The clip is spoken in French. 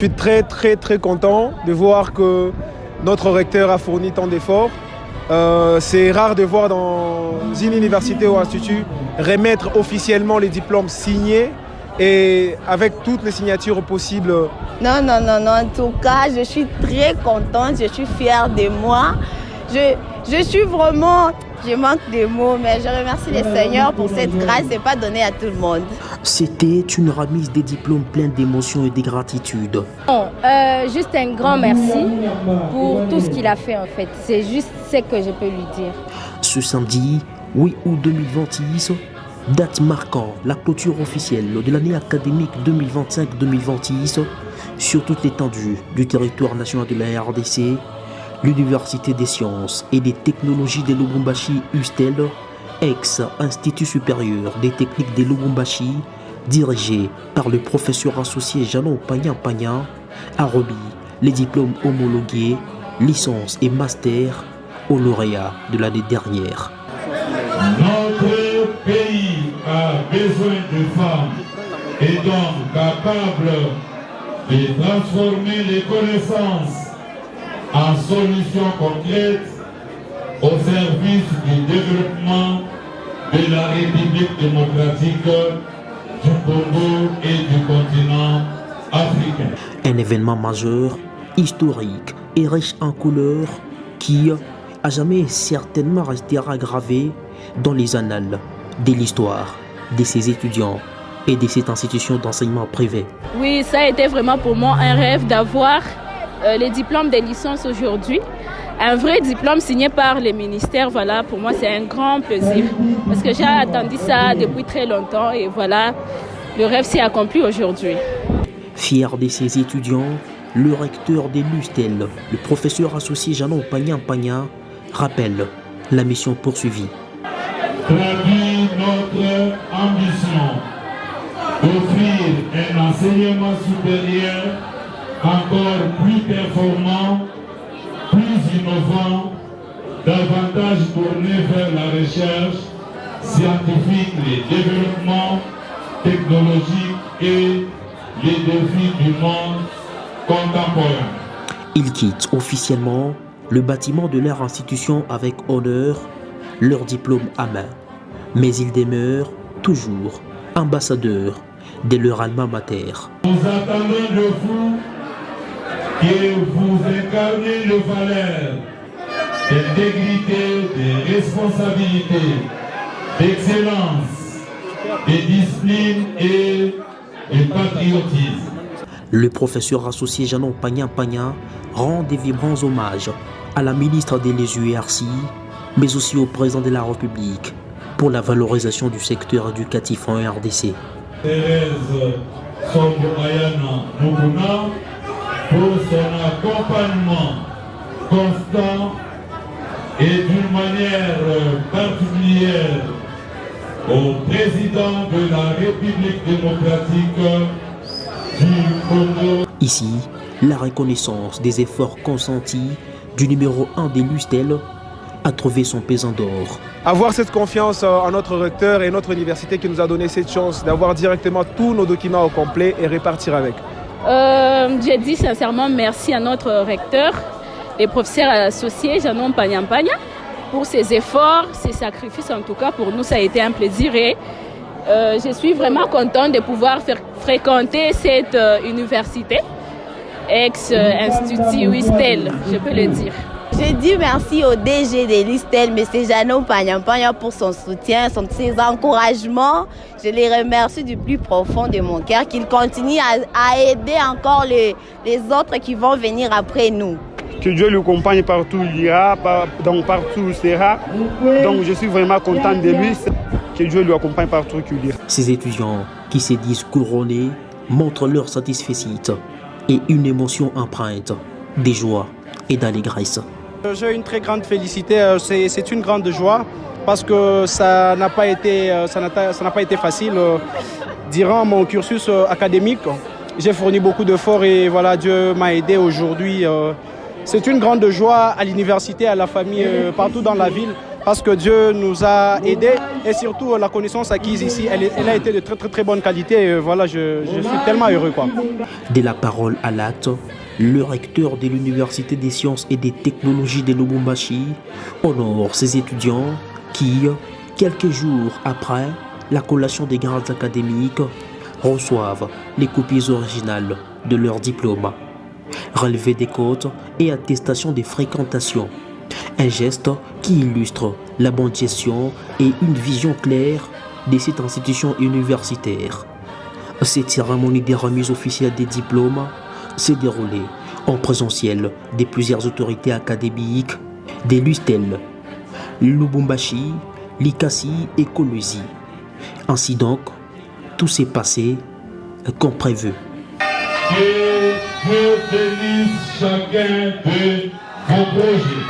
Je suis très content de voir que notre recteur a fourni tant d'efforts. C'est rare de voir dans une université ou institut remettre officiellement les diplômes signés et avec toutes les signatures possibles. Non, en tout cas, je suis très contente, je suis fière de moi. Je suis vraiment, je manque de mots, mais je remercie le Seigneur pour cette grâce, c'est pas donné à tout le monde. C'était une remise des diplômes pleine d'émotions et de gratitude. Juste un grand merci pour tout ce qu'il a fait en fait. C'est juste ce que je peux lui dire. Ce samedi 8 août 2026, date marquant la clôture officielle de l'année académique 2025-2026 sur toute l'étendue du territoire national de la RDC, l'Université des sciences et des technologies de Lubumbashi USTEL, ex-Institut supérieur des techniques de Lubumbashi, dirigé par le professeur associé Janon Pagnan, a remis les diplômes homologués, licence et master aux lauréats de l'année dernière. Notre pays a besoin de femmes et d'hommes capables de transformer les connaissances en solutions concrètes au service du développement de la République démocratique du Congo et du continent africain. Un événement majeur, historique et riche en couleurs qui à jamais certainement restera gravé dans les annales de l'histoire de ces étudiants et de cette institution d'enseignement privé. Oui, ça a été vraiment pour moi un rêve d'avoir les diplômes des licences aujourd'hui. Un vrai diplôme signé par les ministères, voilà, pour moi c'est un grand plaisir. Parce que j'ai attendu ça depuis très longtemps et voilà, le rêve s'est accompli aujourd'hui. Fier de ses étudiants, le recteur de l'USTEL, le professeur associé Janon Pagnan, rappelle la mission poursuivie. Traduit notre ambition d'offrir un enseignement supérieur encore plus performant, plus innovant, davantage tourné vers la recherche scientifique, les développements technologiques et les défis du monde contemporain. Ils quittent officiellement le bâtiment de leur institution avec honneur, leur diplôme à main. Mais ils demeurent toujours ambassadeurs de leur alma mater. Nous attendons de vous que vous incarnez les valeurs d'intégrité, de responsabilité, d'excellence, de discipline et de patriotisme. Le professeur associé Janon Pagnan rend des vibrants hommages à la ministre de l'ESURC, mais aussi au président de la République pour la valorisation du secteur éducatif en RDC. Thérèse Sombo-Ayana Muguna pour son accompagnement constant et d'une manière particulière au président de la République démocratique du Congo. Ici, la reconnaissance des efforts consentis du numéro 1 de l'USTEL a trouvé son pesant d'or. Avoir cette confiance en notre recteur et notre université qui nous a donné cette chance d'avoir directement tous nos documents au complet et repartir avec. J'ai dit sincèrement merci à notre recteur et professeur associé Janon Pagnan pour ses efforts, ses sacrifices. En tout cas, pour nous, ça a été un plaisir et je suis vraiment contente de pouvoir fréquenter cette université, ex-institut USTEL, je peux le dire. Je dis merci au DG de l'USTEL, M. Janon Pagnan pour son soutien, ses encouragements. Je les remercie du plus profond de mon cœur, qu'il continue à aider encore les autres qui vont venir après nous. Que Dieu le accompagne partout où il ira, donc partout où il sera. Donc je suis vraiment content de lui. Que Dieu le accompagne partout où il ira. Ces étudiants qui se disent couronnés montrent leur satisfaction et une émotion empreinte des joies et d'allégresse. J'ai une très grande félicité, c'est une grande joie parce que ça n'a pas été facile. Durant mon cursus académique, j'ai fourni beaucoup d'efforts et voilà, Dieu m'a aidé aujourd'hui. C'est une grande joie à l'université, à la famille, partout dans la ville, parce que Dieu nous a aidés et surtout la connaissance acquise ici, elle a été de très bonne qualité. Et voilà, je suis tellement heureux, quoi. De la parole à l'acte, le recteur de l'Université des sciences et des technologies de Lubumbashi honore ses étudiants qui, quelques jours après la collation des grades académiques, reçoivent les copies originales de leurs diplômes, relevé des cotes et attestation des fréquentations. Un geste qui illustre la bonne gestion et une vision claire de cette institution universitaire. Cette cérémonie des remises officielles des diplômes s'est déroulée en présentiel de plusieurs autorités académiques, des Lustel, Lubumbashi, Likasi et Kolwezi. Ainsi donc, tout s'est passé comme prévu. Que Dieu bénisse chacun de vos projets.